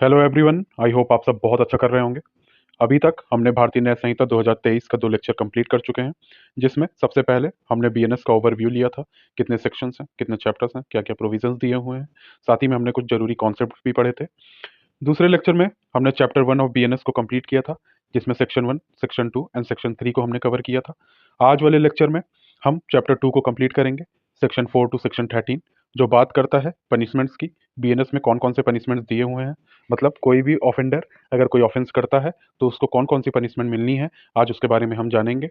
Hello everyone, I hope आप सब बहुत अच्छा कर रहे होंगे। अभी तक हमने भारतीय न्याय संहिता 2023 का 2 लेक्चर कंप्लीट कर चुके हैं, जिसमें सबसे पहले हमने बीएनएस का ओवरव्यू लिया था। कितने सेक्शंस हैं, कितने चैप्टर्स हैं, क्या क्या प्रोविजंस दिए हुए हैं। साथ ही में हमने कुछ जरूरी कॉन्सेप्ट भी पढ़े थे। दूसरे लेक्चर में हमने चैप्टर 1 ऑफ बीएनएस को कंप्लीट किया था, जिसमें सेक्शन 1, सेक्शन 2 एंड सेक्शन 3 को हमने कवर किया था। आज वाले लेक्चर में हम चैप्टर 2 को कंप्लीट करेंगे, सेक्शन 4 टू सेक्शन 13, जो बात करता है पनिशमेंट्स की। बीएनएस में कौन कौन से पनिशमेंट्स दिए हुए हैं, मतलब कोई भी ऑफेंडर अगर कोई ऑफेंस करता है तो उसको कौन कौन सी पनिशमेंट मिलनी है, आज उसके बारे में हम जानेंगे।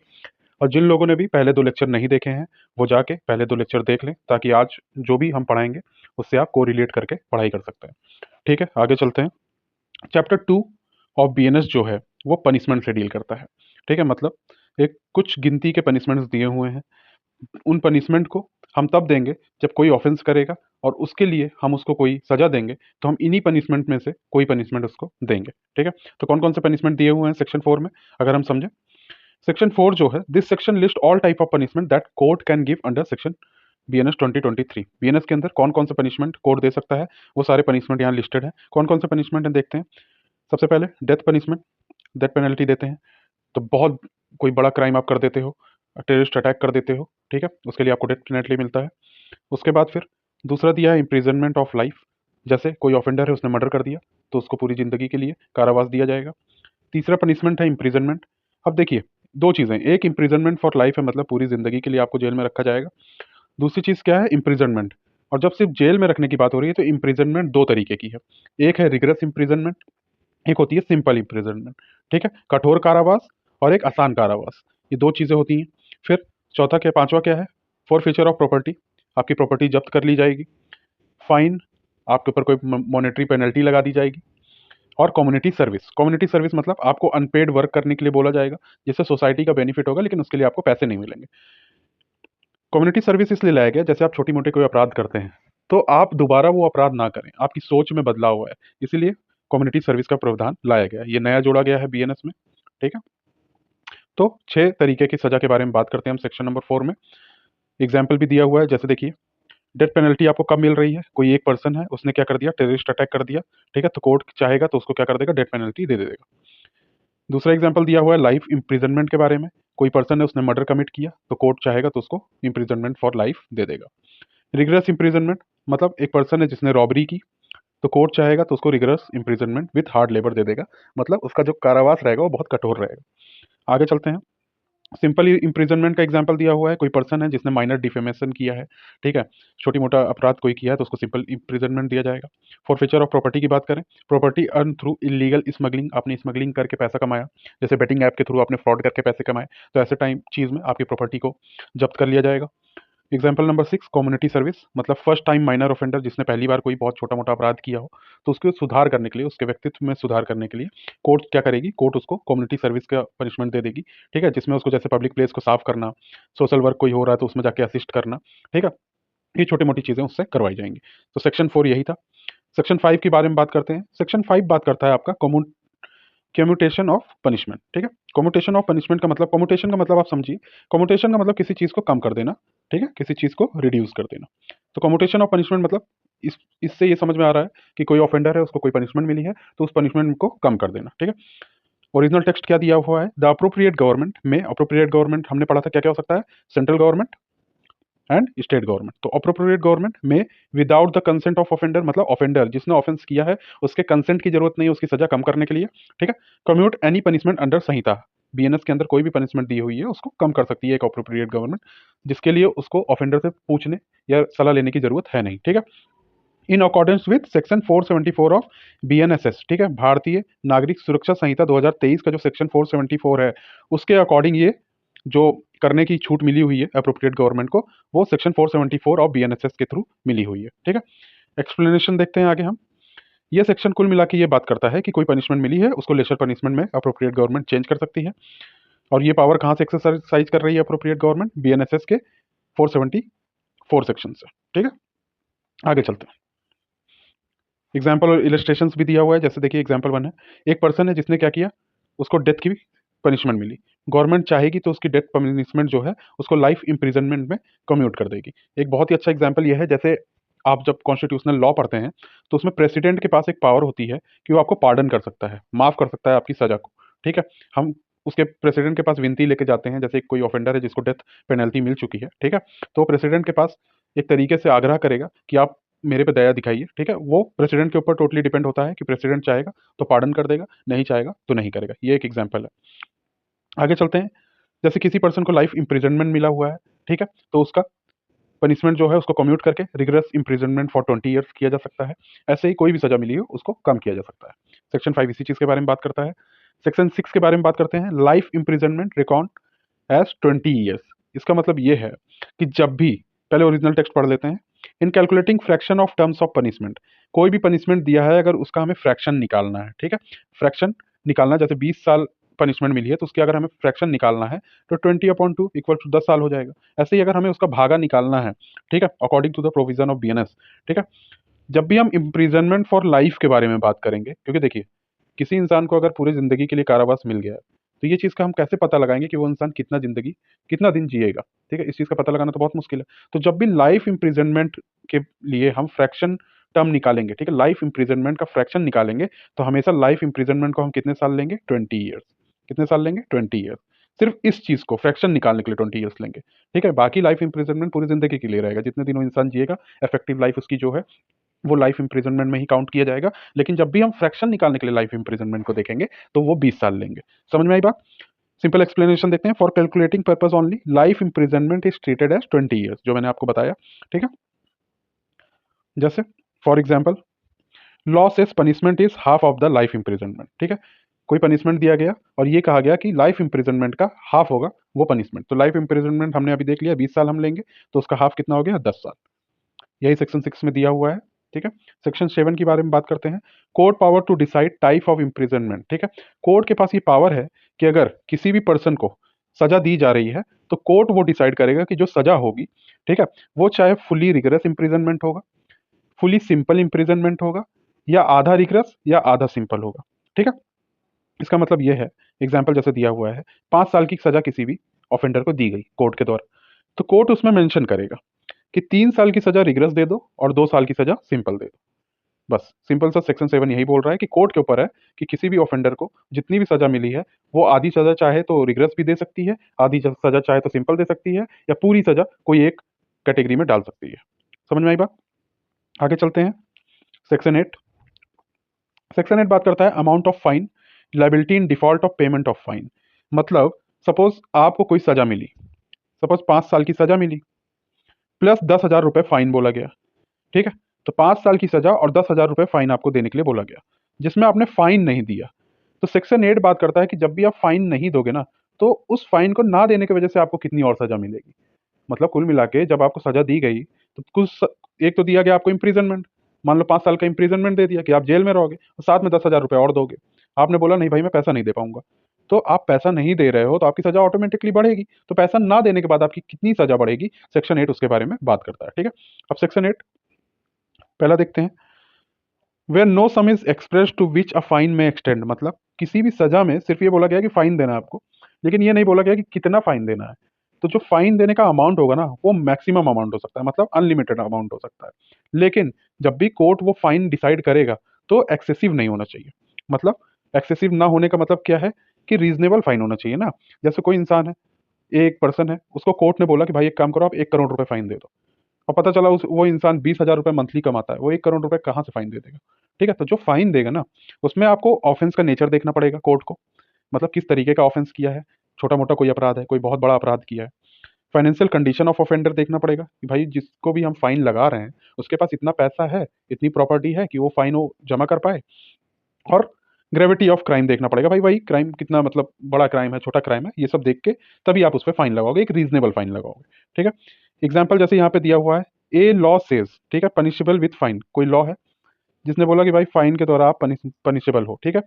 और जिन लोगों ने भी पहले 2 लेक्चर नहीं देखे हैं, वो जाके पहले 2 लेक्चर देख लें, ताकि आज जो भी हम पढ़ाएंगे उससे आप को रिलेट करके पढ़ाई कर सकते हैं। ठीक है, आगे चलते हैं। चैप्टर 2 ऑफ बीएनएस जो है वो पनिशमेंट से डील करता है। ठीक है, मतलब एक कुछ गिनती के पनिशमेंट्स दिए हुए हैं। उन पनिशमेंट को हम तब देंगे जब कोई ऑफेंस करेगा, और उसके लिए हम उसको कोई सजा देंगे, तो हम इन्हीं पनिशमेंट में से कोई पनिशमेंट उसको देंगे। ठीक है, तो कौन कौन से पनिशमेंट दिए हुए हैं सेक्शन 4 में, अगर हम समझें। सेक्शन 4 जो है, this section list all type of punishment that court can give under section BNS 2023। BNS के अंदर कौन कौन से पनिशमेंट कोर्ट दे सकता है, वो सारे पनिशमेंट यहाँ लिस्टेड है। कौन कौन से पनिशमेंट है देखते हैं। सबसे पहले डेथ पनिशमेंट, डेथ पेनल्टी देते हैं। तो बहुत कोई बड़ा क्राइम आप कर देते हो, टेररिस्ट अटैक कर देते हो, ठीक है, उसके लिए आपको डेथ पेनल्टी मिलता है। उसके बाद फिर दूसरा दिया है इम्प्रिजनमेंट ऑफ लाइफ। जैसे कोई ऑफेंडर है, उसने मर्डर कर दिया, तो उसको पूरी जिंदगी के लिए कारावास दिया जाएगा। तीसरा पनिशमेंट है इम्प्रिजनमेंट। अब देखिए, दो चीज़ें, एक इम्प्रिजनमेंट फॉर लाइफ है, मतलब पूरी जिंदगी के लिए आपको जेल में रखा जाएगा। दूसरी चीज़ क्या है, इम्प्रिजनमेंट। और जब सिर्फ जेल में रखने की बात हो रही है, तो इम्प्रिजनमेंट दो तरीके की है। एक है रिगरस इम्प्रिजनमेंट, एक होती है सिंपल इम्प्रिजनमेंट। ठीक है, कठोर कारावास और एक आसान कारावास, ये दो चीज़ें होती हैं। फिर चौथा क्या, पांचवा क्या है, फॉर फीचर ऑफ प्रॉपर्टी, आपकी प्रॉपर्टी जब्त कर ली जाएगी। फाइन, आपके ऊपर कोई मॉनेटरी पेनल्टी लगा दी जाएगी। और कम्युनिटी सर्विस, कम्युनिटी सर्विस मतलब आपको अनपेड वर्क करने के लिए बोला जाएगा, जिससे सोसाइटी का बेनिफिट होगा, लेकिन उसके लिए आपको पैसे नहीं मिलेंगे। कम्युनिटी सर्विस इसलिए लाया गया, जैसे आप छोटी मोटी कोई अपराध करते हैं, तो आप दोबारा वो अपराध ना करें, आपकी सोच में बदलाव हुआ है, इसीलिए कम्युनिटी सर्विस का प्रावधान लाया गया है। ये नया जोड़ा गया है बीएनएस में। ठीक है, तो 6 तरीके की सजा के बारे में बात करते हैं हम सेक्शन नंबर 4 में। एग्जाम्पल भी दिया हुआ है, जैसे देखिए, डेथ पेनल्टी आपको कब मिल रही है, कोई एक पर्सन है, उसने क्या कर दिया, टेररिस्ट अटैक कर दिया। ठीक है, तो कोर्ट चाहेगा तो उसको क्या कर देगा, डेथ पेनल्टी दे देगा। दूसरा एग्जाम्पल दिया हुआ है लाइफ इम्प्रिजनमेंट के बारे में। कोई पर्सन है, उसने मर्डर कमिट किया, तो कोर्ट चाहेगा तो उसको इम्प्रिजनमेंट फॉर लाइफ दे देगा। रिगरस इम्प्रिजनमेंट मतलब एक पर्सन है जिसने रॉबरी की, तो कोर्ट चाहेगा तो उसको rigorous imprisonment with hard labour दे देगा, मतलब उसका जो कारावास रहेगा वो बहुत कठोर रहेगा। आगे चलते हैं। सिंपल इम्प्रिजनमेंट का एग्जांपल दिया हुआ है, कोई पर्सन है जिसने माइनर डिफेमेशन किया है, ठीक है, छोटी मोटा अपराध कोई किया है, तो उसको सिंपल इम्प्रिजनमेंट दिया जाएगा। फॉरफीचर ऑफ प्रॉपर्टी की बात करें, property earn through illegal smuggling, आपने स्मगलिंग करके पैसा कमाया, जैसे बेटिंग ऐप के थ्रू आपने फ्रॉड करके पैसे कमाए, तो ऐसे टाइम चीज़ में आपकी प्रॉपर्टी को जब्त कर लिया जाएगा। एग्जाम्पल नंबर 6, कम्युनिटी सर्विस मतलब फर्स्ट टाइम माइनर ऑफेंडर, जिसने पहली बार कोई बहुत छोटा मोटा अपराध किया हो, तो उसके सुधार करने के लिए, उसके व्यक्तित्व में सुधार करने के लिए कोर्ट क्या करेगी, कोर्ट उसको कम्युनिटी सर्विस का पनिशमेंट दे देगी। ठीक है, जिसमें उसको जैसे पब्लिक प्लेस को साफ करना, सोशल वर्क कोई हो रहा है तो उसमें जाके असिस्ट करना। ठीक है, ये छोटी मोटी चीज़ें उससे करवाई जाएंगी। तो सेक्शन 4 यही था। सेक्शन 5 के बारे में बात करते हैं। सेक्शन 5 बात करता है आपका कम्यूटेशन ऑफ पनिशमेंट। ठीक है, कम्यूटेशन ऑफ पनिशमेंट का मतलब, कम्यूटेशन का मतलब आप समझिए, कम्यूटेशन का मतलब किसी चीज़ को कम कर देना, ठीक है, किसी चीज़ को रिड्यूस कर देना। तो कम्यूटेशन ऑफ पनिशमेंट मतलब इससे ये समझ में आ रहा है कि कोई ऑफेंडर है, उसको कोई पनिशमेंट मिली है, तो उस पनिशमेंट को कम कर देना। ठीक है, ओरिजिनल टेक्स्ट क्या दिया हुआ है, द अप्रोप्रिएट गवर्नमेंट में, अप्रोप्रिएट गवर्नमेंट हमने पढ़ा था क्या क्या हो सकता है, central government and state government. तो अप्रोप्रिएट गवर्नमेंट में without the consent of offender, मतलब ऑफेंडर जिसने ऑफेंस किया है उसके कंसेंट की जरूरत नहीं है उसकी सजा कम करने के लिए। ठीक है, कम्यूट एनी पनिशमेंट अंडर संहिता, बीएनएस के अंदर कोई भी पनिशमेंट दी हुई है उसको कम कर सकती है एक अप्रोप्रिएट गवर्नमेंट, जिसके लिए उसको ऑफेंडर से पूछने या सलाह लेने की जरूरत है नहीं। ठीक है, in accordance with section 474 of BNSS, ठीक है, भारतीय नागरिक सुरक्षा संहिता 2023 का जो सेक्शन 474 है, उसके अकॉर्डिंग ये जो करने की छूट मिली हुई है अप्रोप्रिएट गवर्नमेंट को, वो सेक्शन 474 ऑफ बीएनएसएस के थ्रू मिली हुई है। ठीक है, एक्सप्लेनेशन देखते हैं आगे हम। ये सेक्शन कुल मिला के ये बात करता है कि कोई पनिशमेंट मिली है, उसको लेशर पनिशमेंट में अप्रोप्रिएट गवर्नमेंट चेंज कर सकती है। और ये पावर कहाँ से एक्सरसाइज कर रही है अप्रोप्रिएट गवर्नमेंट, बीएनएसएस के 474 सेक्शन से। ठीक है, आगे चलते हैं। एग्जाम्पल और इलस्ट्रेशन भी दिया हुआ है, जैसे देखिए एग्जाम्पल 1 है, एक पर्सन है जिसने क्या किया, उसको डेथ की पनिशमेंट मिली, गवर्नमेंट चाहेगी तो उसकी डेथ पनिशमेंट जो है उसको लाइफ इम्प्रिजनमेंट में कम्यूट कर देगी। एक बहुत ही अच्छा एग्जाम्पल यह है, जैसे आप जब कॉन्स्टिट्यूशनल लॉ पढ़ते हैं तो उसमें प्रेसिडेंट के पास एक पावर होती है कि वो आपको पार्डन कर सकता है, माफ कर सकता है आपकी सजा को। ठीक है, हम उसके प्रेसिडेंट के पास विनती लेके जाते हैं, जैसे कोई ऑफेंडर है जिसको डेथ पेनल्टी मिल चुकी है, ठीक है, तो प्रेसिडेंट के पास एक तरीके से आग्रह करेगा कि आप मेरे पे दया दिखाइए। ठीक है, वो प्रेसिडेंट के ऊपर टोटली डिपेंड होता है कि प्रेसिडेंट चाहेगा तो पार्डन कर देगा, नहीं चाहेगा तो नहीं करेगा। ये एक एग्जाम्पल है। आगे चलते हैं। जैसे किसी पर्सन को लाइफ इंप्रिजनमेंट मिला हुआ है, ठीक है, तो उसका पनिशमेंट जो है उसको कम्यूट करके रिग्रेस इंप्रिजनमेंट फॉर 20 ईयर्स किया जा सकता है। ऐसे ही कोई भी सजा मिली हो उसको कम किया जा सकता है। सेक्शन 5 इसी चीज के बारे में बात करता है। सेक्शन 6 के बारे में बात करते हैं। Life imprisonment record as 20 years. इसका मतलब ये है कि जब भी, पहले ओरिजिनल टेक्स्ट पढ़ लेते हैं। इन calculating fraction of terms of punishment, कोई भी पनिशमेंट दिया है अगर उसका हमें फ्रैक्शन निकालना है, ठीक है, फ्रैक्शन निकालना, जैसे 20 साल पनिशमेंट मिली है तो उसकी अगर हमें फ्रैक्शन निकालना है तो 20/2 इक्वल टू 10 साल हो जाएगा। ऐसे ही अगर हमें उसका भागा निकालना है, ठीक है, according to the provision of BNS, ठीक है, जब भी हम इम्प्रिजनमेंट फॉर लाइफ के बारे में बात करेंगे, क्योंकि देखिए किसी इंसान को अगर पूरी जिंदगी के लिए कारावास मिल गया है तो ये चीज़ का हम कैसे पता लगाएंगे कि वो इंसान कितना दिन जिएगा। ठीक है, इस चीज़ का पता लगाना तो बहुत मुश्किल है। तो जब भी लाइफ इम्प्रिजनमेंट के लिए हम फ्रैक्शन टर्म निकालेंगे, ठीक है, लाइफ इम्प्रिजनमेंट का फ्रैक्शन निकालेंगे, तो हमेशा लाइफ इम्प्रिजनमेंट को हम कितने साल लेंगे? 20 ईयर्स। कितने साल लेंगे? 20 ईयर्स। सिर्फ इस चीज़ को फ्रैक्शन निकालने के लिए 20 ईयर्स लेंगे। ठीक है, बाकी लाइफ इम्प्रिजनमेंट पूरी जिंदगी के लिए रहेगा, जितने दिन वो इंसान जिएगा इफेक्टिव लाइफ उसकी जो है वो लाइफ इंप्रिजनमेंट में ही काउंट किया जाएगा। लेकिन जब भी हम फ्रैक्शन निकालने के लिए लाइफ इंप्रिजनमेंट को देखेंगे तो वो 20 साल लेंगे। समझ में आई बात? सिंपल एक्सप्लेनेशन देखते हैं। For calculating purpose only life imprisonment is treated as 20 years, जो मैंने आपको बताया। ठीक है, जैसे for example law says punishment is half of the life imprisonment. ठीक है, कोई पनिशमेंट दिया गया और ये कहा गया कि लाइफ इंप्रिजनमेंट का हाफ होगा वो पनिशमेंट। तो लाइफ इंप्रिजनमेंट हमने अभी देख लिया 20 साल हम लेंगे, तो उसका हाफ कितना हो गया? 10 साल। यही सेक्शन 6 में दिया हुआ है। ठीक है, सेक्शन 7 के बारे में बात करते हैं। Court power to decide type of imprisonment. ठीक है, कोर्ट के पास ये पावर है कि अगर किसी भी पर्सन को सजा दी जा रही है तो कोर्ट वो डिसाइड करेगा कि जो सजा होगी, ठीक है, वो चाहे फुली रिगरस इम्प्रिजनमेंट होगा, फुली सिंपल इम्प्रिजनमेंट होगा, या आधा रिगरस या आधा सिंपल होगा। ठीक है, इसका मतलब ये है, एग्जाम्पल जैसे दिया हुआ है, 5 साल की सजा किसी भी ऑफेंडर को दी गई कोर्ट के द्वारा, तो कोर्ट उसमें मेंशन करेगा कि 3 साल की सजा रिग्रेस दे दो और 2 साल की सजा सिंपल दे दो। बस सिंपल सा सेक्शन 7 यही बोल रहा है कि कोर्ट के ऊपर है कि किसी भी ऑफेंडर को जितनी भी सजा मिली है वो आधी सजा चाहे तो रिग्रेस भी दे सकती है, आधी सजा चाहे तो सिंपल दे सकती है, या पूरी सजा कोई एक कैटेगरी में डाल सकती है। समझ में आई बात? आगे चलते हैं। सेक्शन 8। सेक्शन 8 बात करता है amount of fine, liability in default of payment of fine. मतलब सपोज आपको कोई सजा मिली, सपोज 5 साल की सजा मिली प्लस 10,000 रुपये फाइन बोला गया। ठीक है, तो 5 साल की सजा और 10,000 रुपये फाइन आपको देने के लिए बोला गया, जिसमें आपने फाइन नहीं दिया। तो सेक्शन 8 बात करता है कि जब भी आप फाइन नहीं दोगे ना, तो उस फाइन को ना देने की वजह से आपको कितनी और सजा मिलेगी। मतलब कुल मिला के जब आपको सजा दी गई तो एक तो दिया गया आपको इम्प्रिजनमेंट, मान लो 5 साल का इम्प्रिजनमेंट दे दिया कि आप जेल में रहोगे, और साथ में 10,000 रुपये और दोगे। आपने बोला नहीं भाई मैं पैसा नहीं दे पाऊंगा, तो आप पैसा नहीं दे रहे हो तो आपकी सजा ऑटोमेटिकली बढ़ेगी। तो पैसा ना देने के बाद आपकी कितनी सजा बढ़ेगी, सेक्शन 8 उसके बारे में बात करता है। ठीक है, अब सेक्शन 8 पहला देखते हैं। Where no sum is express to which a fine may extend. मतलब किसी भी सजा में सिर्फ ये बोला गया कि फाइन देना है आपको, लेकिन ये नहीं बोला गया कि कितना फाइन देना है। तो जो फाइन देने का अमाउंट होगा ना वो मैक्सिमम अमाउंट हो सकता है, मतलब अनलिमिटेड अमाउंट हो सकता है। लेकिन जब भी कोर्ट वो फाइन डिसाइड करेगा तो एक्सेसिव नहीं होना चाहिए। मतलब एक्सेसिव ना होने का मतलब क्या है कि रीजनेबल फाइन होना चाहिए ना। जैसे कोई इंसान है, एक पर्सन है, उसको कोर्ट ने बोला कि भाई एक काम करो आप 1 करोड़ रुपए फाइन दे दो, और पता चला उस वो इंसान 20,000 रुपये मंथली कमाता है, वो 1 करोड़ रुपए कहाँ से फाइन दे देगा? ठीक है, तो जो फाइन देगा ना उसमें आपको ऑफेंस का नेचर देखना पड़ेगा कोर्ट को, मतलब किस तरीके का ऑफेंस किया है, छोटा मोटा कोई अपराध है, कोई बहुत बड़ा अपराध किया है। फाइनेंशियल कंडीशन ऑफ ऑफेंडर देखना पड़ेगा कि भाई जिसको भी हम फाइन लगा रहे हैं उसके पास इतना पैसा है, इतनी प्रॉपर्टी है कि वो फाइन वो जमा कर पाए। और ग्रेविटी ऑफ क्राइम देखना पड़ेगा, भाई भाई क्राइम कितना, मतलब बड़ा क्राइम है छोटा क्राइम है, ये सब देख के तभी आप उस पर फाइन लगाओगे, एक रीजनेबल फाइन लगाओगे। ठीक है, एग्जाम्पल जैसे यहाँ पे दिया हुआ है, ए लॉ सेज, ठीक है, पनिशेबल विथ फाइन। कोई लॉ है जिसने बोला कि भाई फाइन के द्वारा आप पनिशेबल हो। ठीक है,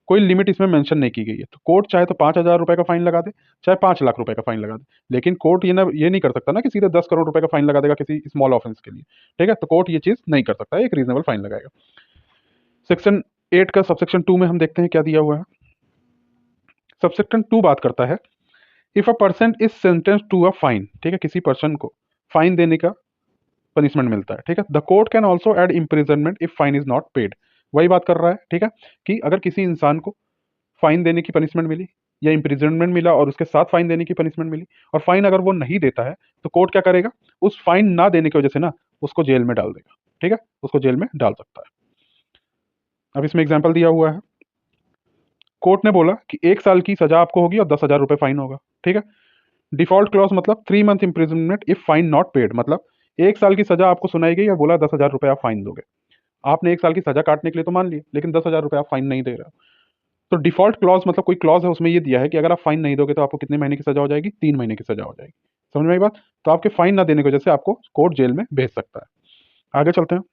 कोई लिमिट इसमें मेंशन नहीं की गई है, तो कोर्ट चाहे तो 5,000 रुपए का फाइन लगा दे, चाहे 5 लाख रुपए का फाइन लगा दे, लेकिन कोर्ट ये नहीं कर सकता ना कि सीधे 10 करोड़ रुपए का फाइन लगा देगा किसी स्मॉल ऑफेंस के लिए। ठीक है, तो कोर्ट ये चीज नहीं कर सकता है, एक रीजनेबल फाइन लगाएगा। सेक्शन 8 का सबसेक्शन 2 में हम देखते हैं क्या दिया हुआ है। सबसेक्शन 2 बात करता है if a person is sentence to a fine. ठीक है, किसी पर्सन को फाइन देने का पनिशमेंट मिलता है, ठीक है। The court can also add imprisonment if fine is not paid. वही बात कर रहा है, ठीक है, कि अगर किसी इंसान को फाइन देने की पनिशमेंट मिली या इम्प्रिजनमेंट मिला और उसके साथ फाइन देने की पनिशमेंट मिली, और फाइन अगर वो नहीं देता है तो कोर्ट क्या करेगा, उस फाइन ना देने की वजह से ना उसको जेल में डाल देगा, ठीक है, उसको जेल में डाल सकता है। अब इसमें एग्जाम्पल दिया हुआ है, कोर्ट ने बोला कि 1 साल की सजा आपको होगी और 10,000 रुपये फाइन होगा, ठीक है। डिफॉल्ट क्लॉज मतलब 3 month imprisonment if fine not paid, मतलब 1 साल की सजा आपको सुनाई गई और बोला 10,000 रुपये आप फाइन दोगे। आपने 1 साल की सजा काटने के लिए तो मान लिया, लेकिन 10,000 रुपये आप फाइन नहीं दे रहे हो। तो डिफॉल्ट क्लॉज मतलब कोई क्लॉज है, उसमें ये दिया है कि अगर आप फाइन नहीं दोगे तो आपको कितने महीने की सजा हो जाएगी, 3 महीने की सजा हो जाएगी। समझ में आई बात? तो आपके फाइन ना देने की वजह से आपको कोर्ट जेल में भेज सकता है। आगे चलते हैं।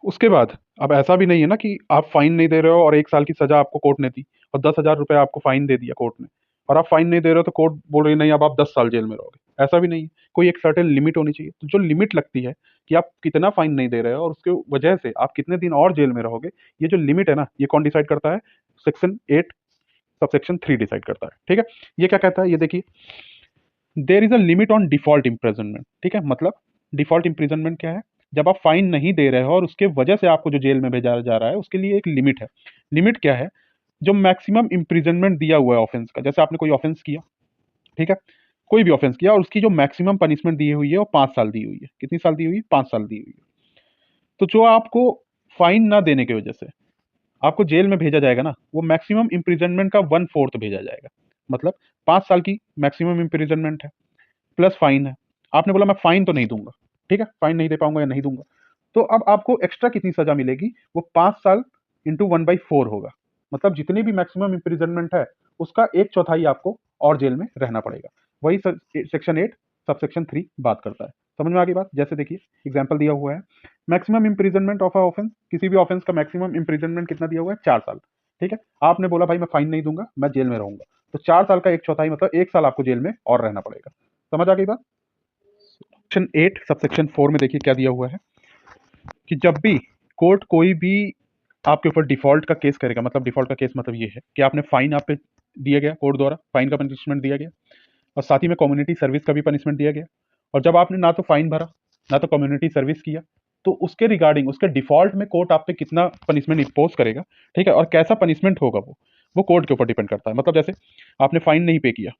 उसके बाद अब ऐसा भी नहीं है ना कि आप फाइन नहीं दे रहे हो और 1 साल की सजा आपको कोर्ट ने दी और 10,000 रुपये आपको फाइन दे दिया कोर्ट ने, और आप फाइन नहीं दे रहे हो तो कोर्ट बोल रही नहीं अब आप 10 साल जेल में रहोगे। ऐसा भी नहीं है, कोई एक सर्टेन लिमिट होनी चाहिए। तो जो लिमिट लगती है कि आप कितना फाइन नहीं दे रहे हो और उसके वजह से आप कितने दिन और जेल में रहोगे, ये जो लिमिट है ना, ये कौन डिसाइड करता है? सेक्शन 8 सबसेक्शन 3 डिसाइड करता है, ठीक है। ये क्या कहता है, ये देखिए, there is a limit on default imprisonment, ठीक है। मतलब डिफॉल्ट इम्प्रिजनमेंट क्या है? जब आप फाइन नहीं दे रहे हो और उसके वजह से आपको जो जेल में भेजा जा रहा है उसके लिए एक लिमिट है। लिमिट क्या है? जो मैक्सिमम इम्प्रिजनमेंट दिया हुआ है ऑफेंस का, जैसे आपने कोई ऑफेंस किया, ठीक है, कोई भी ऑफेंस किया और उसकी जो मैक्सिमम पनिशमेंट दी हुई है वो 5 साल दी हुई है। कितनी साल दी हुई है? 5 साल दी हुई है। तो जो आपको फाइन ना देने की वजह से आपको जेल में भेजा जाएगा ना, वो मैक्सिमम इम्प्रिजनमेंट का 1/4 भेजा जाएगा। मतलब 5 साल की मैक्सिमम इम्प्रिजनमेंट है प्लस फाइन है। आपने बोला मैं फाइन तो नहीं दूंगा, ठीक है, फाइन नहीं दे पाऊंगा या नहीं दूंगा, तो अब आपको एक्स्ट्रा कितनी सजा मिलेगी? वो 5 साल इंटू 1/4 होगा। मतलब जितनी भी मैक्सिमम इम्प्रिजनमेंट है उसका 1/4 आपको और जेल में रहना पड़ेगा। वही सेक्शन 8 सबसेक्शन 3 बात करता है। समझ में आ गई बात? जैसे देखिए एग्जाम्पल दिया हुआ है, maximum imprisonment of a offence, किसी भी ऑफेंस का मैक्सिमम इम्प्रिजनमेंट कितना दिया हुआ है? 4 साल, ठीक है। आपने बोला भाई मैं फाइन नहीं दूंगा, मैं जेल में रहूंगा, तो 4 साल का 1/4 मतलब 1 साल आपको जेल में और रहना पड़ेगा। समझ आ गई बात? सेक्शन 8 सबसेक्शन 4 में देखिए क्या दिया हुआ है कि जब भी कोर्ट कोई भी आपके ऊपर डिफॉल्ट का केस करेगा, मतलब डिफॉल्ट का केस मतलब ये है कि आपने फाइन आप पे दिया गया, कोर्ट द्वारा फाइन का पनिशमेंट दिया गया और साथ ही में कम्युनिटी सर्विस का भी पनिशमेंट दिया गया, और जब आपने ना तो फाइन भरा ना तो कम्युनिटी सर्विस किया, तो उसके रिगार्डिंग उसके डिफॉल्ट में कोर्ट आप पे कितना पनिशमेंट इम्पोज करेगा, ठीक है, और कैसा पनिशमेंट होगा वो कोर्ट के ऊपर डिपेंड करता है। मतलब जैसे आपने फाइन नहीं पे किया,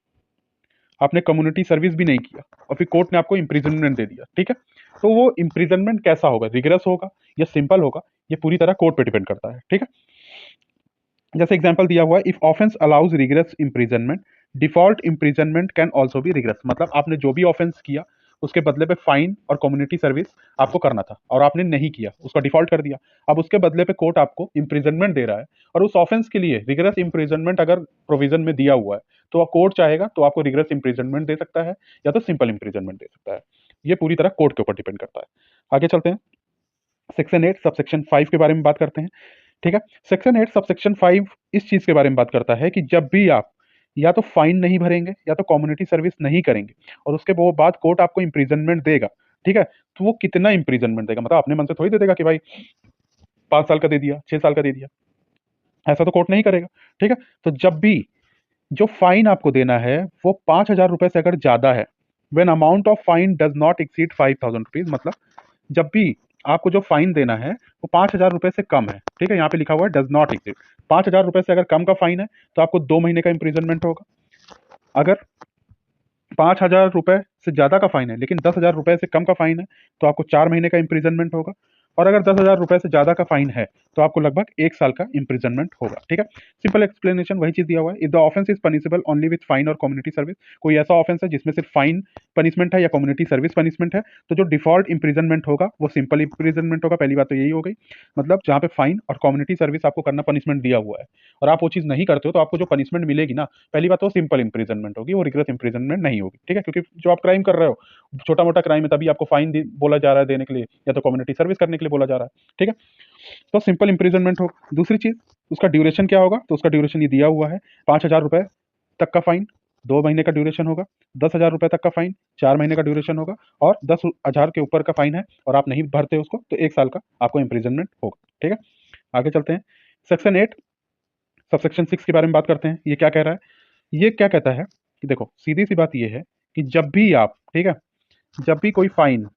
आपने कम्युनिटी सर्विस भी नहीं किया और फिर कोर्ट ने आपको इम्प्रिजनमेंट दे दिया, ठीक है, तो वो इम्प्रिजनमेंट कैसा होगा, रिगरस होगा या सिंपल होगा, ये पूरी तरह कोर्ट पे डिपेंड करता है, ठीक है। जैसे एग्जांपल दिया हुआ है, if offence allows rigorous imprisonment, default imprisonment can also be rigorous. मतलब आपने जो भी ऑफेंस किया उसके बदले पे फाइन और कम्युनिटी सर्विस आपको करना था और आपने नहीं किया, उसका डिफॉल्ट कर दिया, अब उसके बदले पे कोर्ट आपको इम्प्रिजनमेंट दे रहा है और उस ऑफेंस के लिए रिगरस इम्प्रिजनमेंट अगर प्रोविजन में दिया हुआ है तो कोर्ट चाहेगा तो आपको रिगरस इम्प्रिजनमेंट दे सकता है या तो सिंपल इम्प्रिजनमेंट दे सकता है। ये पूरी तरह कोर्ट के ऊपर डिपेंड करता है। आगे चलते हैं, सेक्शन 8 सबसेक्शन 5 के बारे में बात करते हैं, ठीक है। सेक्शन 8 सबसेक्शन 5 इस चीज के बारे में बात करता है कि जब भी आप या तो फाइन नहीं भरेंगे या तो कम्युनिटी सर्विस नहीं करेंगे और उसके वो बाद कोर्ट आपको इम्प्रिजनमेंट देगा, ठीक है, तो वो कितना इम्प्रिजनमेंट देगा? मतलब अपने मन से थोड़ी दे देगा कि भाई 5 साल का दे दिया, 6 साल का दे दिया, ऐसा तो कोर्ट नहीं करेगा, ठीक है। तो जब भी जो फाइन आपको देना है वो 5,000 रुपए से अगर ज्यादा है, when amount of fine does not exceed 5,000 rupees, मतलब जब भी आपको जो फाइन देना है वो 5,000 रुपए से कम है, ठीक है, यहाँ पे लिखा हुआ है डज नॉट एक्सीड, 5,000 रुपए से अगर कम का फाइन है तो आपको 2 महीने का इम्प्रिजनमेंट होगा। अगर 5,000 रुपए से ज्यादा का फाइन है लेकिन 10,000 रुपए से कम का फाइन है तो आपको 4 महीने का इम्प्रिजनमेंट होगा, और अगर 10,000 रुपए से ज्यादा का फाइन है तो आपको लगभग 1 साल का इम्प्रिजनमेंट होगा, ठीक है। सिंपल एक्सप्लेनेशन वही चीज दिया हुआ है, if the offence is punishable only with fine और कम्युनिटी सर्विस, कोई ऐसा ऑफेंस है जिसमें सिर्फ फाइन पनिशमेंट है या कम्युनिटी सर्विस पनिशमेंट है, तो जो डिफॉल्ट इम्प्रिजनमेंट होगा वो सिंपल इम्प्रिजनमेंट होगा। पहली बात तो यही हो गई, मतलब जहाँ पे फाइन और कम्युनिटी सर्विस आपको करना पनिशमेंट दिया हुआ है और आप वो चीज नहीं करते हो तो आपको जो पनिशमेंट मिलेगी ना, पहली बात तो सिंपल इम्प्रिजनमेंट होगी, वो रिग्रेस इम्प्रिजनमेंट नहीं होगी, ठीक है, क्योंकि जो आप क्राइम कर रहे हो छोटा मोटा क्राइम है तभी आपको फाइन बोला जा रहा है देने के लिए या तो कम्युनिटी सर्विस करने के लिए बोला जा रहा है, ठीक है। तो सिंपल इम्प्रिजनमेंट होगा। दूसरी चीज, उसका ड्यूरेशन क्या होगा? तो उसका ड्यूरेशन ये दिया हुआ है, 5,000 रुपए तक का फाइन 2 महीने का ड्यूरेशन होगा, 10,000 रुपए तक का फाइन 4 महीने का ड्यूरेशन होगा, और 10,000 के ऊपर का फाइन है और आप नहीं भरते उसको तो 1 साल का आपको इम्प्रिजनमेंट होगा, ठीक है। आगे चलते हैं, सेक्शन 8 सबसेक्शन 6 के बारे में बात करते हैं। ये क्या कह रहा है? ये क्या कहता है कि देखो सीधी सी बात ये है कि जब भी आप, ठीक है, जब भी कोई फाइन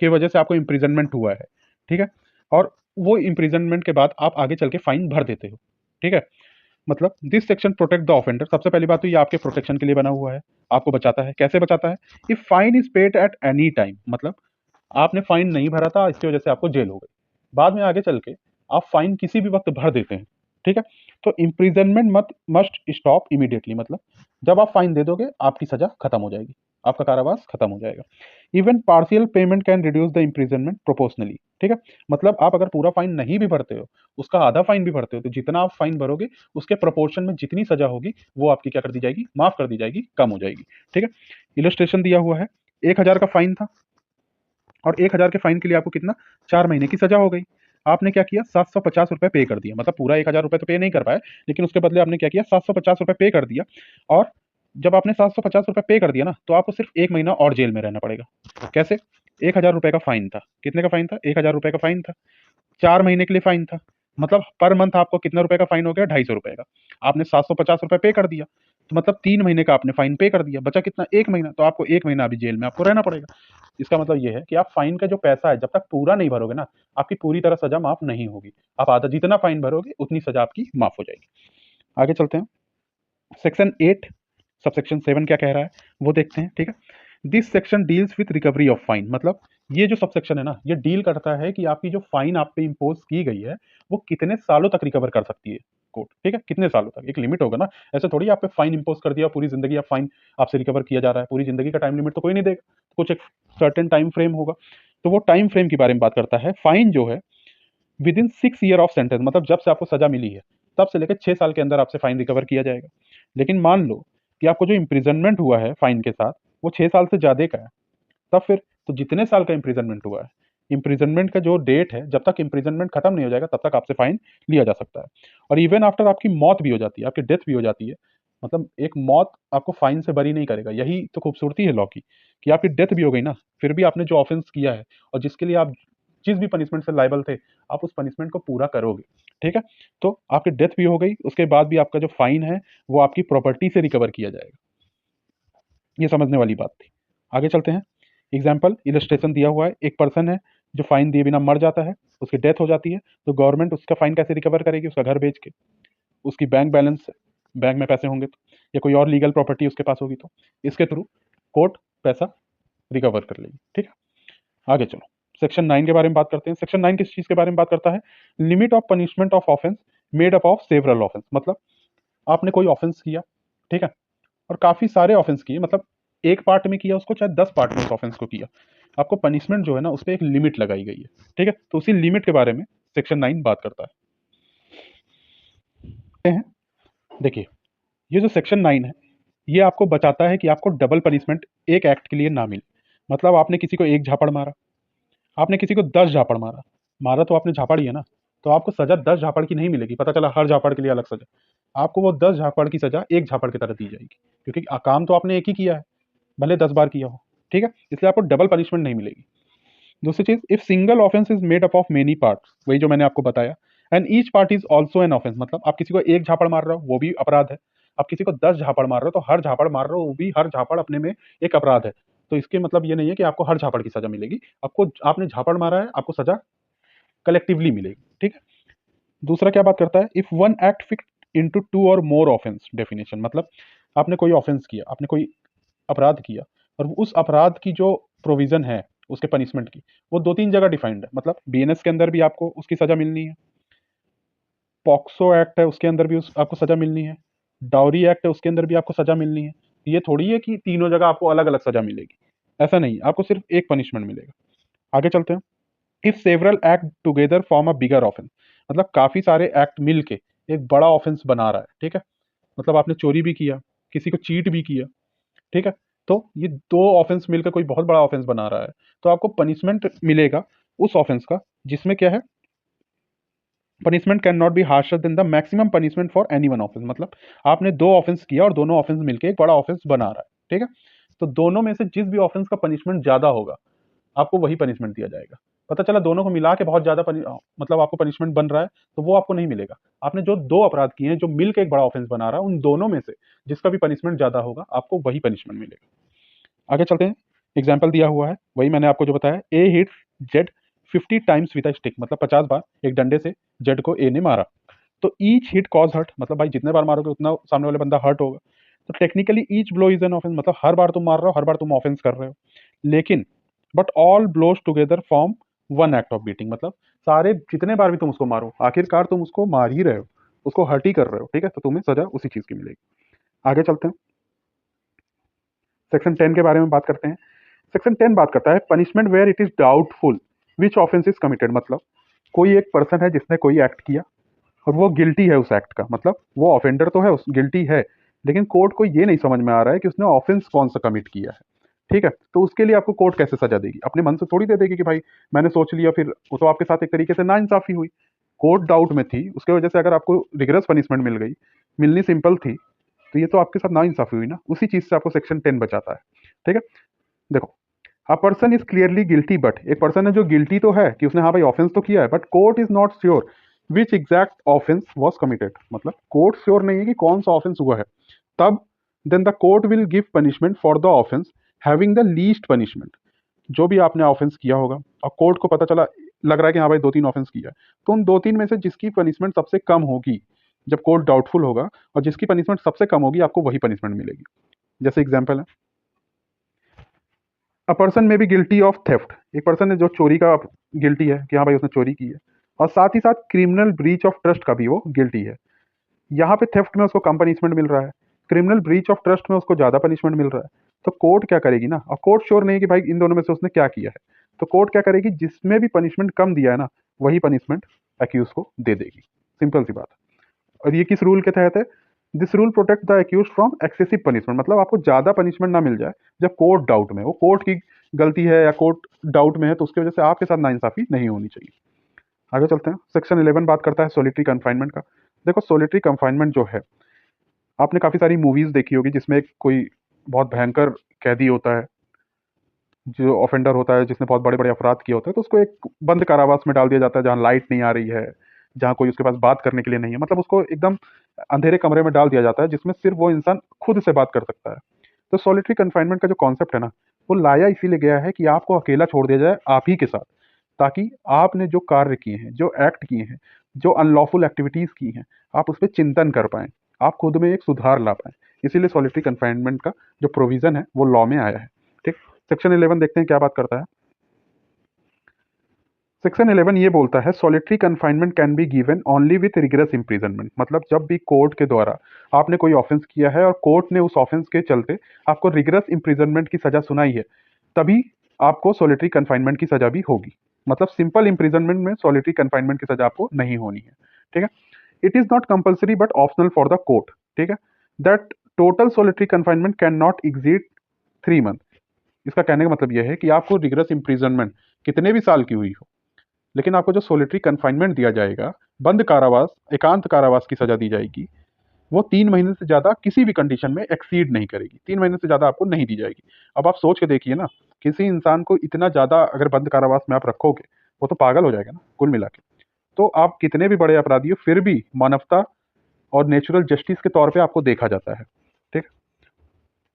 की वजह से आपको इम्प्रिजनमेंट हुआ है, ठीक है, और वो इम्प्रिजनमेंट के बाद आप आगे चल के फाइन भर देते हो, ठीक है, मतलब this section protect the offender. सबसे पहली बात तो ये आपके प्रोटेक्शन के लिए बना हुआ है, आपको बचाता है। कैसे बचाता है? If fine is paid at any time, मतलब आपने फाइन नहीं भरा था, इसकी वजह से आपको जेल हो गई, बाद में आगे चल के आप फाइन किसी भी वक्त भर देते हैं, ठीक है, तो इम्प्रिजनमेंट मत मस्ट स्टॉप इमीडिएटली, मतलब जब आप फाइन दे दोगे आपकी सजा खत्म हो जाएगी, आपका कारावास खत्म हो जाएगा। Even partial payment can reduce the imprisonment proportionally, ठीक है, मतलब आप अगर पूरा फाइन नहीं भी भरते हो, उसका आधा फाइन भी भरते हो, तो जितना आप फाइन भरोगे उसके प्रोपोर्शन में जितनी सजा होगी वो आपकी क्या कर दी जाएगी, माफ कर दी जाएगी, कम हो जाएगी, ठीक है। इलस्ट्रेशन दिया हुआ है, 1,000 का फाइन था और 1,000 के फाइन के लिए आपको कितना, 4 महीने की सजा हो गई। आपने क्या किया, 750 रुपये पे कर दिया, मतलब पूरा 1,000 रुपये तो पे नहीं कर पाए, लेकिन उसके बदले आपने क्या किया, 750 रुपये पे कर दिया। और जब आपने 750 रुपये पे कर दिया ना, तो आपको सिर्फ 1 महीना और जेल में रहना पड़ेगा। कैसे? 1,000 रुपये का फाइन था, कितने का फाइन था, 1,000 रुपये का फाइन था, 4 महीने के लिए फाइन था, मतलब पर मंथ आपको कितने रुपए का फाइन हो गया, 250 रुपए का। आपने 750 रुपये पे कर दिया, तो मतलब 3 महीने का आपने फाइन पे कर दिया, बचा कितना, 1 महीना, तो आपको 1 महीना अभी जेल में आपको रहना पड़ेगा। इसका मतलब ये है कि आप फाइन का जो पैसा है जब तक पूरा नहीं भरोगे ना, आपकी पूरी तरह सजा माफ नहीं होगी। आप आधा जितना फाइन भरोगे उतनी सजा आपकी माफ हो जाएगी। आगे चलते हैं, सेक्शन 8 सबसेक्शन 7 क्या कह रहा है वो देखते हैं, ठीक है। This section deals with recovery of fine, मतलब ये जो सबसेक्शन है ना, ये डील करता है कि आपकी जो फाइन आप पे इम्पोज की गई है वो कितने सालों तक रिकवर कर सकती है कोर्ट, ठीक है, कितने सालों तक, एक लिमिट होगा ना। ऐसे थोड़ी आप पे फाइन इम्पोज कर दिया, पूरी जिंदगी आप फाइन आपसे रिकवर किया जा रहा है, पूरी जिंदगी का टाइम लिमिट तो कोई नहीं देगा, कुछ एक सर्टेन टाइम फ्रेम होगा। तो वो टाइम फ्रेम के बारे में बात करता है। फाइन जो है with in 6 year of sentence, मतलब जब से आपको सजा मिली है तब से लेकर 6 साल के अंदर आपसे फाइन रिकवर किया जाएगा। लेकिन मान लो कि आपको जो इम्प्रिजनमेंट हुआ है फाइन के साथ वो 6 साल से ज्यादा का है, तब फिर तो जितने साल का इम्प्रिजनमेंट हुआ है, इम्प्रिजनमेंट का जो डेट है, जब तक इम्प्रिजनमेंट खत्म नहीं हो जाएगा तब तक आपसे फाइन लिया जा सकता है। और इवन आफ्टर आपकी मौत भी हो जाती है, आपकी डेथ भी हो जाती है, मतलब एक मौत आपको फाइन से बरी नहीं करेगा। यही तो खूबसूरती है लॉ की, कि आपकी डेथ भी हो गई ना, फिर भी आपने जो ऑफेंस किया है और जिसके लिए आप जिस भी पनिशमेंट से लायबल थे, आप उस पनिशमेंट को पूरा करोगे, ठीक है। तो आपकी डेथ भी हो गई, उसके बाद भी आपका जो फाइन है वो आपकी प्रॉपर्टी से रिकवर किया जाएगा। ये समझने वाली बात थी। आगे चलते हैं, एग्जाम्पल इलस्ट्रेशन दिया हुआ है, एक पर्सन है जो फाइन दिए बिना मर जाता है, उसकी डेथ हो जाती है, तो गवर्नमेंट उसका फाइन कैसे रिकवर करेगी, उसका घर बेच के, उसकी बैंक बैलेंस, बैंक में पैसे होंगे तो, या कोई और लीगल प्रॉपर्टी उसके पास होगी तो इसके थ्रू कोर्ट पैसा रिकवर कर लेगी, ठीक है। आगे चलो, सेक्शन 9 के बारे में बात करते हैं। सेक्शन 9 किस चीज के बारे में बात करता है, limit of punishment of offence made up of several offence, मतलब आपने कोई ऑफेंस किया, ठीक है, और काफी सारे ऑफेंस किए, मतलब एक पार्ट में किया उसको, चाहे 10 पार्ट में उस ऑफेंस को किया, आपको पनिशमेंट जो है ना उस पर एक लिमिट लगाई गई है, ठीक है, तो उसी लिमिट के बारे में सेक्शन 9 बात करता है। देखिए, ये जो सेक्शन 9 है ये आपको बचाता है कि आपको डबल पनिशमेंट एक एक्ट के लिए ना मिले। मतलब आपने किसी को एक झापड़ मारा, आपने किसी को 10 झापड़ मारा, मारा तो आपने झापड़ ही है ना, तो आपको सजा 10 झापड़ की नहीं मिलेगी, पता चला हर झापड़ के लिए अलग सजा, आपको वो 10 झापड़ की सजा एक झापड़ की तरह दी जाएगी, क्योंकि काम तो आपने एक ही किया है, भले 10 बार किया हो, ठीक है, इसलिए आपको डबल पनिशमेंट नहीं मिलेगी। दूसरी चीज, if single offence is made up of many parts, वही जो मैंने आपको बताया, and each part is also an offence, मतलब आप किसी को एक झापड़ मार रहे हो वो भी अपराध है, आप किसी को 10 झापड़ मार रहे हो तो हर झापड़ मार रहे हो वो भी, हर झापड़ अपने में एक अपराध है। तो इसके मतलब ये नहीं है कि आपको हर झापड़ की सजा मिलेगी, आपको आपने झापड़ मारा है आपको सजा कलेक्टिवली मिलेगी, ठीक है। दूसरा क्या बात करता है, if one act fix into two और मोर ऑफेंस डेफिनेशन, मतलब आपने कोई ऑफेंस किया, आपने कोई अपराध किया, और उस अपराध की जो प्रोविजन है उसके पनिशमेंट की, वो 2-3 जगह डिफाइंड है, मतलब बीएनएस के अंदर भी आपको उसकी सजा मिलनी है, पॉक्सो एक्ट है उसके अंदर भी आपको सजा मिलनी है, डाउरी एक्ट है उसके अंदर भी आपको सजा मिलनी है। ये थोड़ी है कि तीनों जगह आपको अलग अलग सजा मिलेगी, ऐसा नहीं, आपको सिर्फ एक पनिशमेंट मिलेगा। आगे चलते हैं, if several act together form a bigger offence, मतलब काफी सारे एक्ट मिलके एक बड़ा ऑफेंस बना रहा है, ठीक है, मतलब आपने चोरी भी किया, किसी को चीट भी किया, ठीक है, तो ये दो ऑफेंस मिलकर कोई बहुत बड़ा ऑफेंस बना रहा है, तो आपको पनिशमेंट मिलेगा उस ऑफेंस का जिसमें क्या है, punishment can not be harsher than the maximum punishment for any one offence, मतलब आपने दो ऑफेंस किया और दोनों ऑफेंस मिलकर एक बड़ा ऑफेंस बना रहा है, ठीक है, तो दोनों में से जिस भी ऑफेंस का पनिशमेंट ज्यादा होगा आपको वही पनिशमेंट दिया जाएगा। पता चला दोनों को मिला के बहुत ज्यादा मतलब आपको पनिशमेंट बन रहा है, तो वो आपको नहीं मिलेगा। आपने जो दो अपराध किए हैं जो मिलकर एक बड़ा ऑफेंस बना रहा है, उन दोनों में से जिसका भी पनिशमेंट ज्यादा होगा आपको वही पनिशमेंट मिलेगा। आगे चलते हैं, एग्जाम्पल दिया हुआ है, वही मैंने आपको जो बताया, A hits Z 50 times with a stick, मतलब 50 बार एक डंडे से जेड को ए ने मारा। तो ईच हिट कॉज हर्ट, मतलब भाई जितने बार मारोगे उतना सामने वाले बंदा हर्ट होगा। तो technically each blow is an offence, मतलब हर बार तुम मार रहे हो, हर बार तुम ऑफेंस कर रहे हो। लेकिन but all blows together form one act of beating, मतलब सारे जितने बार भी तुम उसको मारो आखिरकार तुम उसको मार ही रहे हो, उसको हर्ट ही कर रहे हो, ठीक है। तो तुम्हें सजा उसी चीज की मिलेगी। आगे चलते हैं, सेक्शन 10 के बारे में बात करते हैं। सेक्शन 10 बात करता है punishment where it is doubtful which offence is committed, मतलब कोई एक पर्सन है जिसने कोई एक्ट किया और वो गिल्टी है उस एक्ट का, मतलब वो ऑफेंडर तो है, उस गिल्टी है, लेकिन कोर्ट को ये नहीं समझ में आ रहा है कि उसने ऑफेंस कौन सा कमिट किया है, ठीक है। तो उसके लिए आपको कोर्ट कैसे सजा देगी? अपने मन से थोड़ी दे देगी कि भाई मैंने सोच लिया, फिर वो तो आपके साथ एक तरीके से नाइंसाफी हुई। कोर्ट डाउट में थी, उसके वजह से अगर आपको रिगरस पनिशमेंट मिल गई, मिलनी सिंपल थी, तो ये तो आपके साथ नाइंसाफी हुई ना। उसी चीज से आपको सेक्शन 10 बचाता है, ठीक है। देखो, अ person is clearly guilty, but एक पर्सन है जो गिल्टी तो है कि उसने हाँ भाई ऑफेंस तो किया है, but court is not sure which exact offence was committed, मतलब कोर्ट श्योर नहीं है कि कौन सा ऑफेंस हुआ है। तब then the court will give punishment for the offence having the least punishment. जो भी आपने ऑफेंस किया होगा और कोर्ट को पता चला, लग रहा है कि हाँ भाई 2-3 ऑफेंस किया है, तो उन 2-3 में से जिसकी पनिशमेंट सबसे कम होगी, जब कोर्ट डाउटफुल होगा और जिसकी पनिशमेंट सबसे कम होगी, आपको वही पनिशमेंट मिलेगी। जैसे एग्जाम्पल है, अ पर्सन में बी गिल्टी ऑफ थेफ्ट, एक पर्सन है जो चोरी का गिल्टी है कि हाँ भाई उसने चोरी की है, और साथ ही साथ क्रिमिनल ब्रीच ऑफ ट्रस्ट का भी वो गिल्टी है। यहाँ पे थेफ्ट में उसको कम पनिशमेंट मिल रहा है, क्रिमिनल ब्रीच ऑफ ट्रस्ट में उसको ज्यादा पनिशमेंट मिल रहा है। तो कोर्ट क्या करेगी ना, और कोर्ट श्योर नहीं कि भाई इन दोनों में से उसने क्या किया है, तो कोर्ट क्या करेगी, जिसमें भी पनिशमेंट कम दिया है ना, वही पनिशमेंट अक्यूज को दे देगी। सिंपल सी बात है। और ये किस रूल के तहत है? This rule protect the accuse from excessive punishment, मतलब आपको ज्यादा पनिशमेंट ना मिल जाए जब कोर्ट डाउट में, वो कोर्ट की गलती है या कोर्ट डाउट में है, तो उसकी वजह से आपके साथ नाइंसाफी नहीं होनी चाहिए। आगे चलते हैं, सेक्शन 11 बात करता है सोलिटरी कन्फाइनमेंट का। देखो, सोलिटरी कन्फाइनमेंट जो है, आपने काफी सारी मूवीज देखी होगी जिसमें कोई बहुत भयंकर कैदी होता है, जो ऑफेंडर होता है, जिसने बहुत बड़े बड़े अपराध किए होते हैं, तो उसको एक बंद कारावास में डाल दिया जाता है जहाँ लाइट नहीं आ रही है, जहाँ कोई उसके पास बात करने के लिए नहीं है, मतलब उसको एकदम अंधेरे कमरे में डाल दिया जाता है जिसमें सिर्फ वो इंसान खुद से बात कर सकता है। तो सॉलिटरी कन्फाइनमेंट का जो कॉन्सेप्ट है ना, वो लाया इसीलिए गया है कि आपको अकेला छोड़ दिया जाए आप ही के साथ, ताकि आपने जो कार्य किए हैं, जो एक्ट किए हैं, जो अनलॉफुल एक्टिविटीज की हैं, आप उस पर चिंतन कर पाएं, आप खुद में एक सुधार ला पाएं। इसीलिए सॉलिटरी कन्फाइनमेंट का जो प्रोविजन है वो लॉ में आया है, ठीक। सेक्शन 11 देखते हैं क्या बात करता है। सेक्शन 11 ये बोलता है solitary confinement can be given only with rigorous imprisonment, मतलब जब भी कोर्ट के द्वारा आपने कोई ऑफेंस किया है और कोर्ट ने उस ऑफेंस के चलते आपको रिगरस इम्प्रिजनमेंट की सजा सुनाई है, तभी आपको सॉलिटरी कन्फाइनमेंट की सजा भी होगी। मतलब सिंपल इम्प्रिजनमेंट में सॉलिटरी कन्फाइनमेंट की सजा आपको नहीं होनी है, ठीक है। It is not compulsory but optional for the court, ठीक है। That total solitary confinement cannot exceed 3 month. इसका कहने का मतलब यह है कि आपको रिगरस इम्प्रिजनमेंट कितने भी साल की हुई हो, लेकिन आपको जो सोलिटरी कन्फाइनमेंट दिया जाएगा, बंद कारावास, एकांत कारावास की सजा दी जाएगी, वो 3 महीने से ज्यादा किसी भी कंडीशन में एक्सीड नहीं करेगी। 3 महीने से ज्यादा आपको नहीं दी जाएगी। अब आप सोच के देखिए ना, किसी इंसान को इतना ज्यादा अगर बंद कारावास में आप रखोगे, वो तो पागल हो जाएगा ना कुल मिला के। तो आप कितने भी बड़े अपराधी हो, फिर भी मानवता और नेचुरल जस्टिस के तौर पे आपको देखा जाता है, ठीक।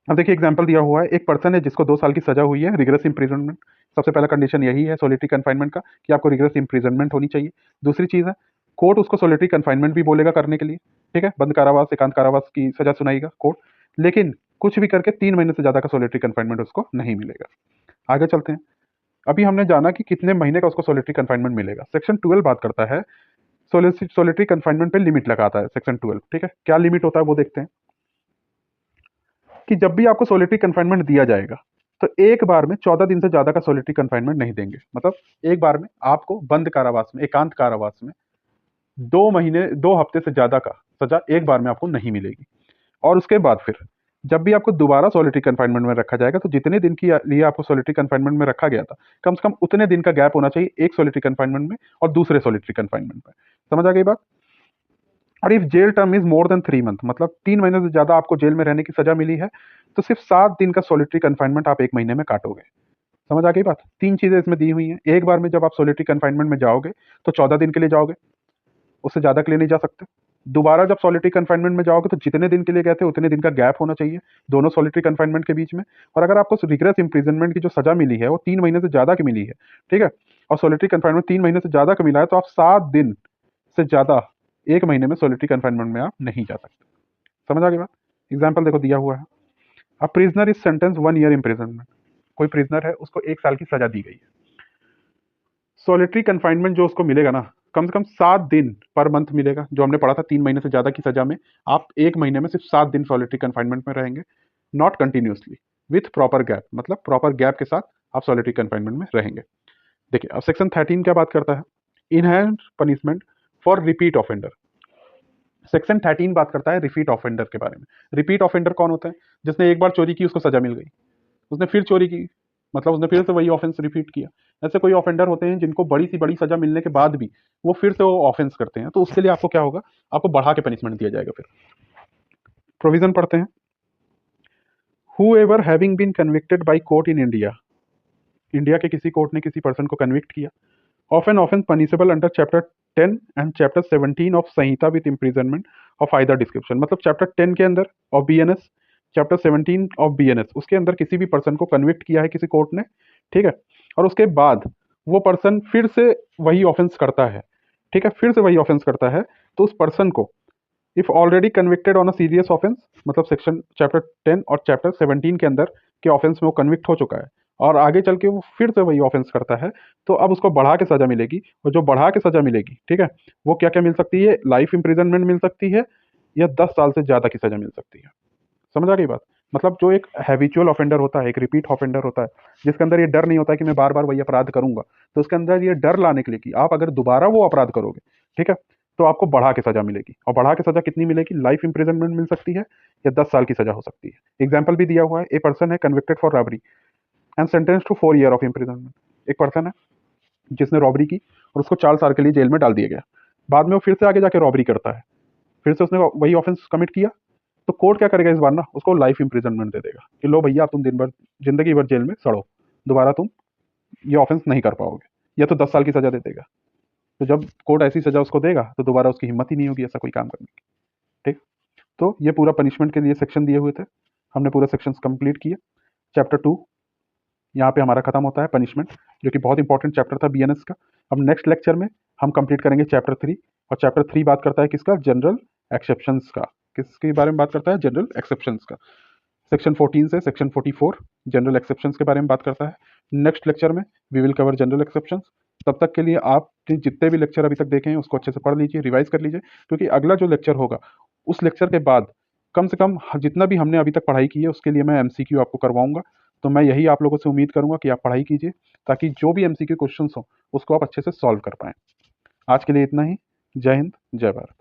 अब देखिए एग्जाम्पल दिया हुआ है, एक पर्सन है जिसको 2 साल की सजा हुई है, रिगरस इम्प्रिजनमेंट। सबसे पहला कंडीशन यही है सोलिटरी कन्फाइनमेंट का, कि आपको रिगरस इम्प्रिजनमेंट होनी चाहिए। दूसरी चीज है, कोर्ट उसको सोलिटरी कन्फाइनमेंट भी बोलेगा करने के लिए, ठीक है, बंद कारावास, एकांत कारावास की सजा सुनाएगा कोर्ट, लेकिन कुछ भी करके 3 महीने से ज्यादा का सोलिटरी कन्फाइनमेंट उसको नहीं मिलेगा। आगे चलते हैं, अभी हमने जाना कि कितने महीने का उसको सोलिटरी कन्फाइनमेंट मिलेगा। सेक्शन 12 बात करता है सोलिटरी कन्फाइनमेंट पे लिमिट लगाता है सेक्शन 12, ठीक है। क्या लिमिट होता है वो देखते हैं, कि जब भी आपको सोलिटरी कन्फाइनमेंट दिया जाएगा, तो एक बार में 14 दिन से ज्यादा का सोलिटरी कन्फाइनमेंट नहीं देंगे। मतलब एक बार में आपको बंद कारावास में, एकांत कारावास में 2 महीने, 2 हफ्ते से ज्यादा का सजा एक बार में आपको नहीं मिलेगी। और उसके बाद फिर जब भी आपको दोबारा सोलिटरी कन्फाइनमेंट में रखा जाएगा, तो जितने दिन के लिए आपको सोलिटरी कन्फाइनमेंट में रखा गया था, कम से कम उतने दिन का गैप होना चाहिए एक सोलिटरी कन्फाइनमेंट में और दूसरे सोलिटरी कन्फाइनमेंट में। समझ आ गई बात? और if jail term is more than 3 month, मतलब 3 महीने से ज्यादा आपको जेल में रहने की सजा मिली है, तो सिर्फ 7 दिन का सोलिटरी कन्फाइनमेंट आप एक महीने में काटोगे। समझ आ गई बात? 3 चीजें इसमें दी हुई हैं। एक बार में जब आप सोलिटरी कन्फाइनमेंट में जाओगे, तो 14 दिन के लिए जाओगे, उससे ज्यादा के लिए नहीं जा सकते। दोबारा जब सॉलिटरी कन्फाइनमेंट में जाओगे तो जितने दिन के लिए गए थे उतने दिन का गैप होना चाहिए दोनों सॉलिटरी कन्फाइनमेंट के बीच में। और अगर आपको रिग्रेस इंप्रिजनमेंट की जो सजा मिली है वो 3 महीने से ज्यादा की मिली है, ठीक है, और सॉलिटरी कन्फाइनमेंट 3 महीने से ज्यादा का मिला है, तो आप 7 दिन से ज्यादा 1 महीने में सॉलिटरी कन्फाइनमेंट में आप नहीं जा सकते। समझ आ गई बात? एग्जाम्पल देखो दिया हुआ है, a prisoner is sentence 1 year imprisonment. कोई प्रिजनर है, उसको 1 साल की सजा दी गई है। सॉलिटरी कन्फाइनमेंट जो उसको मिलेगा ना, कम से कम 7 दिन पर मंथ मिलेगा, जो हमने पढ़ा था 3 महीने से ज्यादा की सजा में आप 1 महीने में सिर्फ 7 दिन सॉलिटरी कन्फाइनमेंट में रहेंगे, not continuously, with proper gap, मतलब प्रॉपर गैप के साथ आप सॉलिटरी कन्फाइनमेंट में रहेंगे। देखिए अब सेक्शन 13 क्या बात करता है, inherent punishment for repeat offender. Section 13 बात करता है रिपीट ऑफेंडर के बारे में। रिपीट ऑफेंडर कौन होता है? जिसने एक बार चोरी की, उसको सजा मिल गई, उसने फिर चोरी की, मतलब उसने फिर से वही ऑफेंस रिपीट किया। ऐसे कोई ऑफेंडर होते हैं जिनको बड़ी सी बड़ी सजा मिलने के बाद भी वो फिर से वो ऑफेंस करते हैं, तो उसके लिए आपको क्या होगा, आपको बढ़ा के पनिशमेंट दिया जाएगा। फिर प्रोविजन पढ़ते हैं, whoever having been convicted by court in India, India के किसी कोर्ट ने किसी पर्सन को कन्विक्ट किया, of an offence punishable under chapter 10 and chapter 17 of Samhita with imprisonment of either description. मतलब चैप्टर 10 के अंदर of BNS, chapter 17 of BNS, उसके अंदर किसी भी पर्सन को कन्विक्ट किया है किसी कोर्ट ने, ठीक है, और उसके बाद वो पर्सन फिर से वही ऑफेंस करता है, ठीक है, फिर से वही ऑफेंस करता है, तो उस पर्सन को if already convicted on a serious offence, मतलब सेक्शन चैप्टर 10 और चैप्टर 17 के अंदर के ऑफेंस में वो कन्विक्ट हो चुका है और आगे चल के वो फिर से वही ऑफेंस करता है, तो अब उसको बढ़ा के सजा मिलेगी, और जो बढ़ा के सजा मिलेगी, ठीक है, वो क्या क्या मिल सकती है, लाइफ इंप्रिजनमेंट मिल सकती है या 10 साल से ज्यादा की सजा मिल सकती है। समझ आ गई बात? मतलब जो एक हैबिचुअल ऑफेंडर होता है, एक रिपीट ऑफेंडर होता है, जिसके अंदर ये डर नहीं होता है कि मैं बार बार वही अपराध करूंगा, तो उसके अंदर ये डर लाने के लिए कि आप अगर दोबारा वो अपराध करोगे, ठीक है, तो आपको बढ़ा के सजा मिलेगी। और बढ़ा के सजा कितनी मिलेगी, लाइफ इंप्रिजनमेंट मिल सकती है या 10 साल की सजा हो सकती है। एग्जाम्पल भी दिया हुआ है, ए पर्सन है convicted for robbery and sentence to 4 year of imprisonment. एक पर्सन है जिसने रॉबरी की और उसको 4 साल के लिए जेल में डाल दिया गया, बाद में वो फिर से आगे जाके रॉबरी करता है, फिर से उसने वही ऑफेंस कमिट किया, तो कोर्ट क्या करेगा इस बार ना, उसको लाइफ इंप्रिजनमेंट दे देगा कि लो भैया तुम दिन भर जिंदगी भर जेल में सड़ो, दोबारा तुम ये ऑफेंस नहीं कर पाओगे, या तो 10 साल की सजा दे देगा। तो जब कोर्ट ऐसी सजा उसको देगा तो दोबारा उसकी हिम्मत ही नहीं होगी ऐसा कोई काम करने की। ठीक, तो ये पूरा पनिशमेंट के लिए सेक्शन दिए हुए थे, हमने पूरे सेक्शन कंप्लीट किए। चैप्टर 2 यहाँ पे हमारा खत्म होता है, पनिशमेंट, जो कि बहुत इंपॉर्टेंट चैप्टर था बीएनएस का। अब नेक्स्ट लेक्चर में हम कंप्लीट करेंगे चैप्टर 3, और चैप्टर 3 बात करता है किसका, जनरल एक्सेप्शंस का। किसके बारे में बात करता है, जनरल एक्सेप्शंस का। सेक्शन 14 से सेक्शन 44 जनरल एक्सेप्शंस के बारे में बात करता है। नेक्स्ट लेक्चर में we will cover general exceptions. तब तक के लिए आपने जितने भी लेक्चर अभी तक देखे हैं उसको अच्छे से पढ़ लीजिए, रिवाइज कर लीजिए, क्योंकि अगला जो लेक्चर होगा उस लेक्चर के बाद कम से कम जितना भी हमने अभी तक पढ़ाई की है उसके लिए मैं एमसीक्यू आपको करवाऊंगा। तो मैं यही आप लोगों से उम्मीद करूंगा कि आप पढ़ाई कीजिए, ताकि जो भी एमसीक्यू क्वेश्चंस हो उसको आप अच्छे से सॉल्व कर पाएं। आज के लिए इतना ही। जय हिंद, जय भारत।